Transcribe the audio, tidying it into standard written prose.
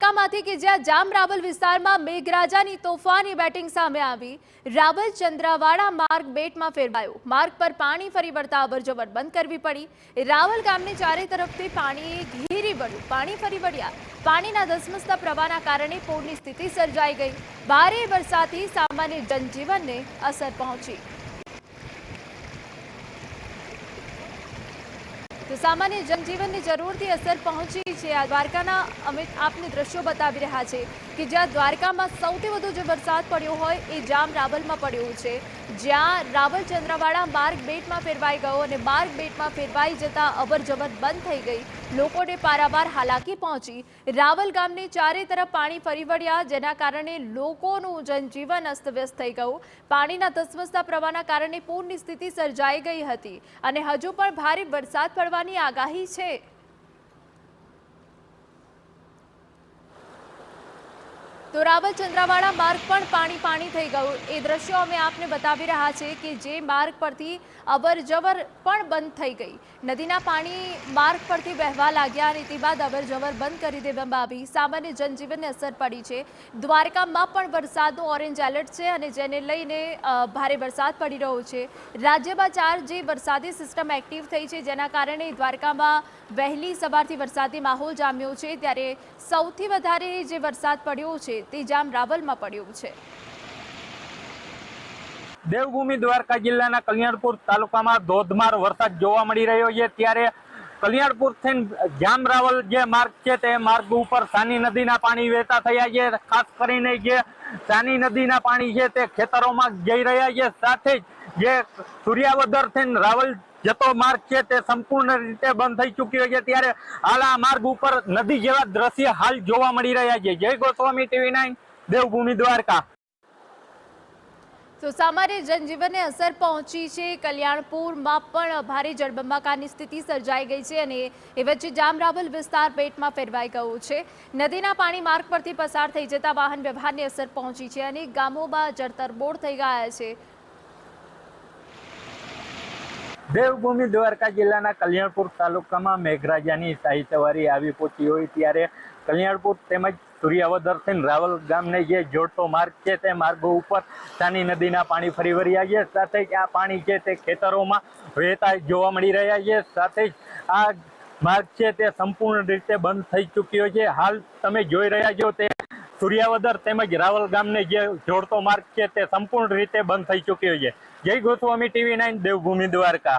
દ્વારકામાંથી કે જ્યાં જામ રાવલ વિસ્તારમાં મેઘરાજાની તોફાની બેટિંગ સામે આવી, રાવલ ચંદ્રાવાડા માર્ગ બેટમાં ફેરવાયો। માર્ગ પર પાણી ફરી વળતા અવરજવર બંધ કરવી પડી। રાવલ ગામને ચારે તરફથી પાણીએ ઘેરી વળ્યું। પાણી ફરી વળ્યા। પાણીના ધસમસતા પ્રવાહના કારણે પૂરની સ્થિતિ સર્જાઈ ગઈ। ભારે વરસાદથી સામાન્ય જનજીવનને અસર પહોંચી। तो सामान्य जनजीवन ने जरूर थी असर पहुंची है। आ द्वारकाना अमे आपने दृश्यों बतावी रह्या छे कि ज्यां द्वारका में सौथी वधु जो वरसाद पड्यो होय ए जाम रावल में पड्यो छे, ज्यां रावल चंद्रावाड़ा मार्ग बेट में फेरवाई गयो अने मार्ग बेट में फेरवाई जता अवरजवर बंद थई गई। लोकोने पारावार हालाकी पहोंची। रावल गामने चारे तरफ पाणी फरी वळ्या, जेना कारणे लोकोनुं जनजीवन अस्तव्यस्त थई गयुं। पाणीना धसमसता प्रवाहना कारणे पूરની સ્થિતિ સર્જાઈ गई हती अने हजू पण भारे वरसाद પડવાની आगाही छे। तो रावल चंद्रावाड़ा मार्ग पर पाणी थई गयुं। ए दृश्यों अमे आपने बतावी रह्या छे कि जे मार्ग परथी अवरजवर पण बंद थई गई। नदीना पाणी मार्ग परथी वहेवा लाग्या अने ते बाद अवरजवर बंद करी देवामां आवी। सामान्य जनजीवनने असर पड़ी छे। द्वारकामां पण वरसादनुं ऑरेन्ज एलर्ट छे अने जेने लईने भारे वरसाद पड़ी रह्यो छे। राज्यमां 4 जे वरसादी सिस्टम एक्टिव थई छे, जेना कारणे द्वारकामां वहेली सवारथी वरसादी माहोल जाम्यो छे, त्यारे सौथी वधारे जे वरसाद पड्यो छे ते जाम रावलमां पड्यो छे। देवभूमि द्वारका जिल्लाना कल्याणपुर तालुकामां धोधमार वरसाद जोवा मळी रह्यो छे, त्यारे कल्याणपुर थी जाम रावल जे मार्ग छे ते मार्ग उपर सानी नदीना पाणी वहेता थया छे। खास करीने जे सानी नदीना पाणी छे ते खेतरोमां जई रह्या छे। साथे ज जे सूर्यावदर थी रावल जतो मार्ग छे ते संपूर्ण रीते बंद थई चुक्यो छे, त्यारे हाल आ मार्ग उपर नदी जेवा दृश्य हाल जोवा मळी रह्या छे। जय गोस्वामी TV9 देवभूमि द्वारका। तो सामान्य जनजीवन ने असर पहुंची है। कल्याणपुर में पण भारे जलबंबाकारनी स्थिति सर्जाई गई है अने ए वच्चे जाम रावल विस्तार बेट में फेरवाई गयो छे। नदीना पाणी मार्ग परथी पसार थई जता वाहन व्यवहार ने असर पहुंची है। अनेक गामोमां जळतरबोळ थई गया छे। देवभूमि द्वारका जिल्लाना कल्याणपुर तालुकामां मेघराजानी शाही सवारी आवी पहोंची होय त्यारे कल्याणपुर तेमज सूर्यावदर थी रावल गामने जे जोड़तो मार्ग छे ते मार्ग उपर सानी नदीना पाणी फरी वळ्या छे। साथे ज आ पाणी छे ते खेतरोमां वहेता जोवा मळी रह्या छे। साथे ज आ मार्ग छे ते संपूर्ण रीते बंद थई चुक्यो छे। हाल तमे जोई रह्या छो ते सूर्यावदर तेमज रावल गामने जे जोड़तो मार्ग छे ते संपूर्ण रीते बंद थई चुक्यो छे। जय गोस्वामी TV9 देवभूमि द्वारका।